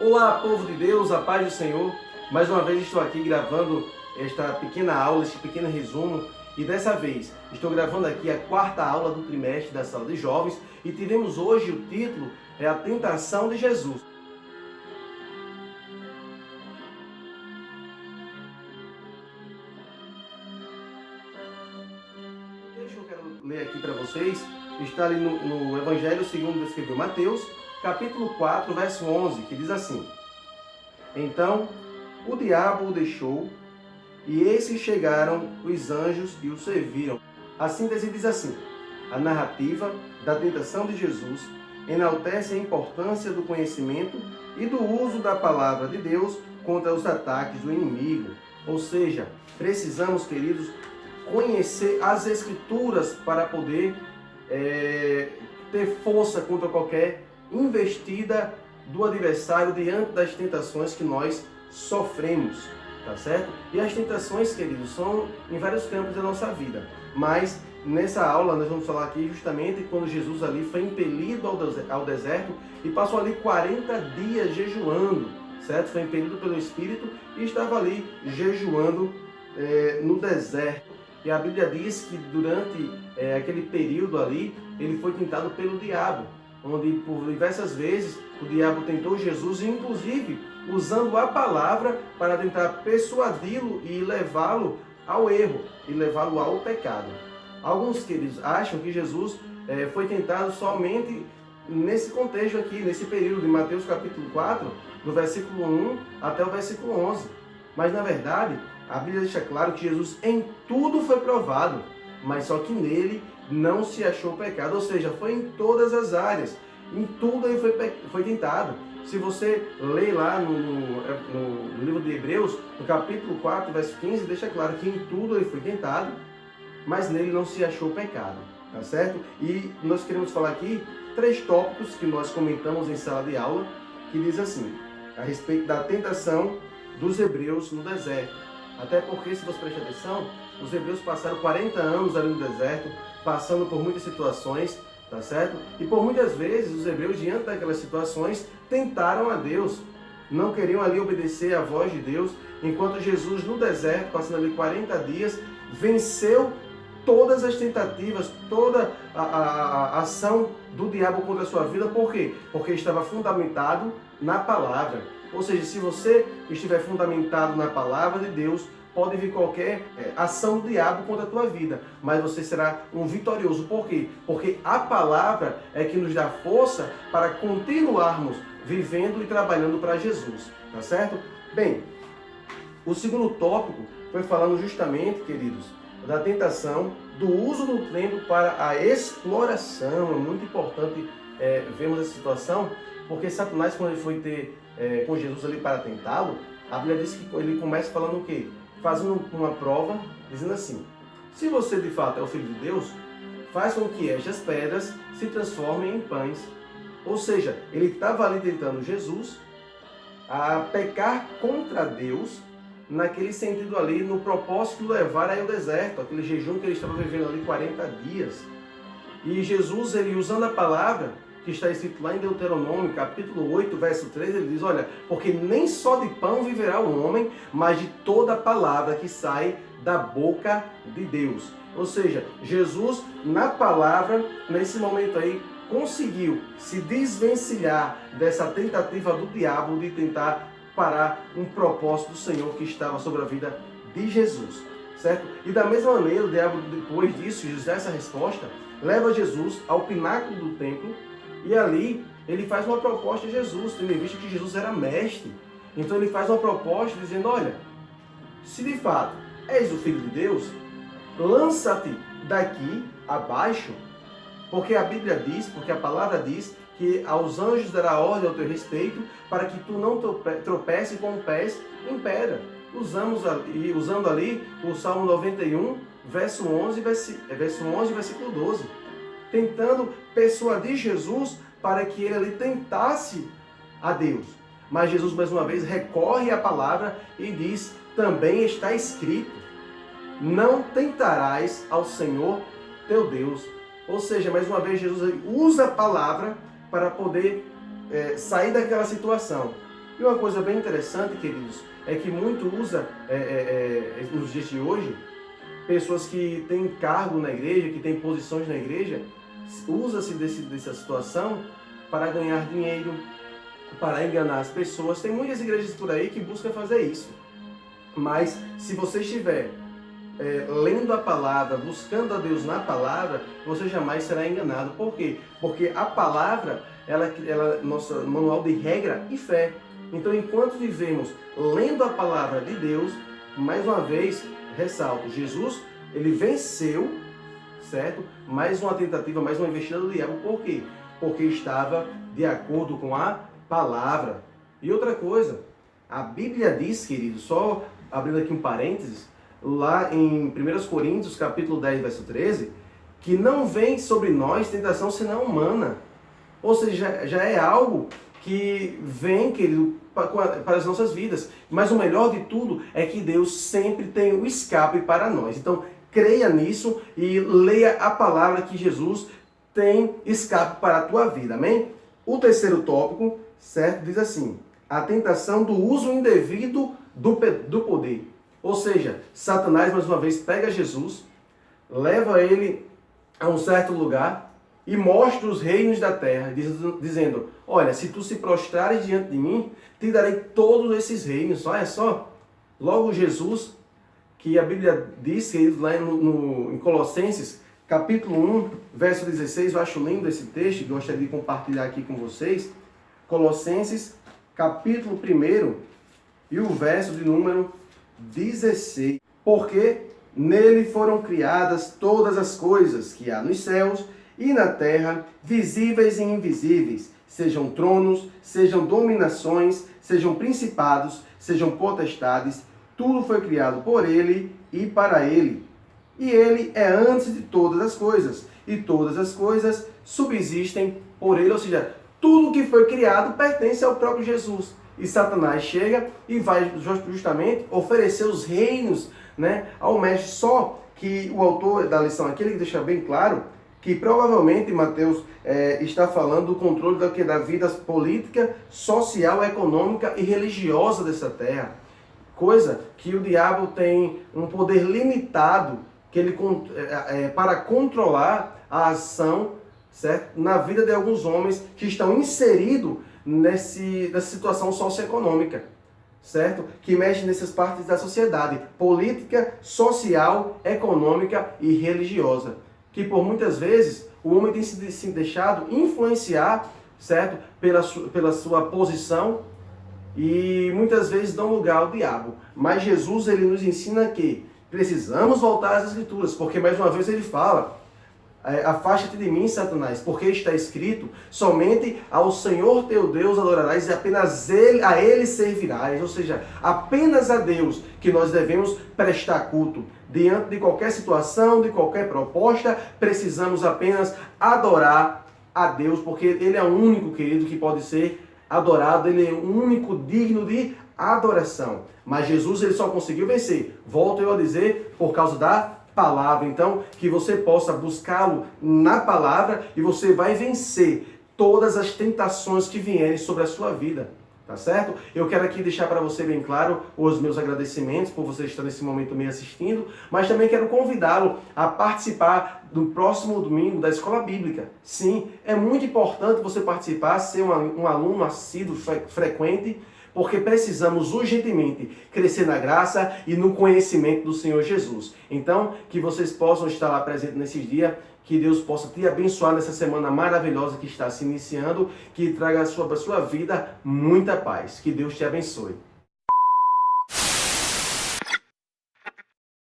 Olá, povo de Deus, a paz do Senhor. Mais uma vez estou aqui gravando esta pequena aula, este pequeno resumo. E dessa vez estou gravando aqui a quarta aula do trimestre da Sala de Jovens. E tivemos hoje o título, a Tentação de Jesus. O texto que eu quero ler aqui para vocês está ali no Evangelho segundo escreveu Mateus, capítulo 4, verso 11, que diz assim: Então o diabo o deixou, e eis que chegaram os anjos e o serviram. A síntese diz assim: a narrativa da tentação de Jesus enaltece a importância do conhecimento e do uso da palavra de Deus contra os ataques do inimigo. Ou seja, precisamos, queridos, conhecer as Escrituras para poder ter força contra qualquer investida do adversário diante das tentações que nós sofremos, tá certo? E as tentações, queridos, são em vários campos da nossa vida, mas nessa aula nós vamos falar aqui justamente quando Jesus ali foi impelido ao deserto e passou ali 40 dias jejuando, certo? Foi impelido pelo Espírito e estava ali jejuando no deserto. E a Bíblia diz que durante aquele período ali, ele foi tentado pelo diabo, onde por diversas vezes o diabo tentou Jesus, inclusive usando a palavra para tentar persuadi-lo e levá-lo ao erro, e levá-lo ao pecado. Alguns, queridos, acham que Jesus foi tentado somente nesse contexto aqui, nesse período, de Mateus capítulo 4, do versículo 1 até o versículo 11. Mas, na verdade, a Bíblia deixa claro que Jesus em tudo foi provado, mas só que nele não se achou pecado, ou seja, foi em todas as áreas, em tudo ele foi tentado. Se você ler lá no livro de Hebreus, no capítulo 4, verso 15, deixa claro que em tudo ele foi tentado, mas nele não se achou pecado, tá certo? E nós queremos falar aqui 3 tópicos que nós comentamos em sala de aula, que diz assim, a respeito da tentação dos hebreus no deserto. Até porque, se você prestar atenção, os hebreus passaram 40 anos ali no deserto, passando por muitas situações, tá certo? E por muitas vezes os hebreus, diante daquelas situações, tentaram a Deus, não queriam ali obedecer à voz de Deus, enquanto Jesus no deserto, passando ali 40 dias, venceu todas as tentativas, toda a ação do diabo contra a sua vida. Por quê? Porque estava fundamentado na palavra. Ou seja, se você estiver fundamentado na palavra de Deus, pode vir qualquer ação do diabo contra a tua vida, mas você será um vitorioso. Por quê? Porque a palavra é que nos dá força para continuarmos vivendo e trabalhando para Jesus, tá certo? Bem, o segundo tópico foi falando justamente, queridos, da tentação, do uso do tempo para a exploração. É muito importante vermos essa situação, porque Satanás, quando ele foi ter com Jesus ali para tentá-lo, a Bíblia diz que ele começa falando o quê? Fazendo uma prova, dizendo assim: se você de fato é o Filho de Deus, faz com que estas pedras se transformem em pães. Ou seja, ele estava ali tentando Jesus a pecar contra Deus, naquele sentido ali, no propósito de levar aí ao deserto, aquele jejum que ele estava vivendo ali 40 dias. E Jesus, ele usando a palavra que está escrito lá em Deuteronômio, capítulo 8, verso 3, ele diz, olha, porque nem só de pão viverá o homem, mas de toda a palavra que sai da boca de Deus. Ou seja, Jesus, na palavra, nesse momento aí, conseguiu se desvencilhar dessa tentativa do diabo de tentar parar um propósito do Senhor que estava sobre a vida de Jesus, certo? E da mesma maneira, o diabo, depois disso, Jesus dá essa resposta, leva Jesus ao pináculo do templo, e ali ele faz uma proposta a Jesus, tendo em vista que Jesus era mestre. Então ele faz uma proposta dizendo, olha, se de fato és o Filho de Deus, lança-te daqui abaixo, porque a Bíblia diz, porque a palavra diz, que aos anjos dará ordem ao teu respeito, para que tu não tropece com pés em pedra. Usando ali o Salmo 91, verso 11, versículo 12. Tentando persuadir Jesus para que ele ali tentasse a Deus. Mas Jesus, mais uma vez, recorre à palavra e diz, também está escrito, não tentarás ao Senhor teu Deus. Ou seja, mais uma vez, Jesus usa a palavra para poder sair daquela situação. E uma coisa bem interessante, queridos, é que muito usa, nos dias de hoje, pessoas que têm cargo na igreja, que têm posições na igreja, usa-se dessa situação para ganhar dinheiro, para enganar as pessoas. Tem muitas igrejas por aí que buscam fazer isso. Mas se você estiver lendo a palavra, buscando a Deus na palavra, você jamais será enganado. Por quê? Porque a palavra, ela é nosso manual de regra e fé. Então, enquanto vivemos lendo a palavra de Deus, mais uma vez, ressalto, Jesus, ele venceu, certo? Mais uma tentativa, mais uma investida do diabo. Por quê? Porque estava de acordo com a palavra. E outra coisa, a Bíblia diz, querido, só abrindo aqui um parênteses, lá em 1 Coríntios, capítulo 10, verso 13, que não vem sobre nós tentação senão humana. Ou seja, já é algo que vem, querido, para as nossas vidas. Mas o melhor de tudo é que Deus sempre tem o escape para nós. Então, creia nisso e leia a palavra que Jesus tem escape para a tua vida. Amém? O terceiro tópico, certo, diz assim: a tentação do uso indevido do poder. Ou seja, Satanás, mais uma vez, pega Jesus, leva ele a um certo lugar e mostra os reinos da terra, dizendo: olha, se tu se prostrares diante de mim, te darei todos esses reinos. Olha só, logo Jesus, que a Bíblia diz, lá em Colossenses, capítulo 1, verso 16, eu acho lindo esse texto, e gostaria de compartilhar aqui com vocês. Colossenses, capítulo 1, e o verso de número 16. Porque nele foram criadas todas as coisas que há nos céus e na terra, visíveis e invisíveis, sejam tronos, sejam dominações, sejam principados, sejam potestades, tudo foi criado por ele e para ele. E ele é antes de todas as coisas, e todas as coisas subsistem por ele. Ou seja, tudo que foi criado pertence ao próprio Jesus. E Satanás chega e vai justamente oferecer os reinos, né, ao mestre. Só que o autor da lição aqui, ele deixa bem claro que provavelmente Mateus está falando do controle da vida política, social, econômica e religiosa dessa terra. Coisa que o diabo tem um poder limitado que ele, para controlar a ação, certo, na vida de alguns homens que estão inseridos nessa situação socioeconômica, certo? Que mexe nessas partes da sociedade, política, social, econômica e religiosa. Que por muitas vezes o homem tem se deixado influenciar, certo? Pela sua posição, e muitas vezes dão lugar ao diabo. Mas Jesus, ele nos ensina que precisamos voltar às Escrituras, porque mais uma vez ele fala: afasta-te de mim, Satanás, porque está escrito: somente ao Senhor teu Deus adorarás e apenas a Ele servirás. Ou seja, apenas a Deus que nós devemos prestar culto. Diante de qualquer situação, de qualquer proposta, precisamos apenas adorar a Deus, porque Ele é o único, querido, que pode ser adorado. Ele é o único digno de adoração. Mas Jesus, ele só conseguiu vencer, volto eu a dizer, por causa da palavra. Então, que você possa buscá-lo na palavra e você vai vencer todas as tentações que vierem sobre a sua vida. Tá certo? Eu quero aqui deixar para você bem claro os meus agradecimentos por você estar nesse momento me assistindo, mas também quero convidá-lo a participar do próximo domingo da Escola Bíblica. Sim, é muito importante você participar, ser um aluno assíduo, frequente, porque precisamos urgentemente crescer na graça e no conhecimento do Senhor Jesus. Então, que vocês possam estar lá presentes nesses dias, que Deus possa te abençoar nessa semana maravilhosa que está se iniciando, que traga para a sua vida muita paz. Que Deus te abençoe.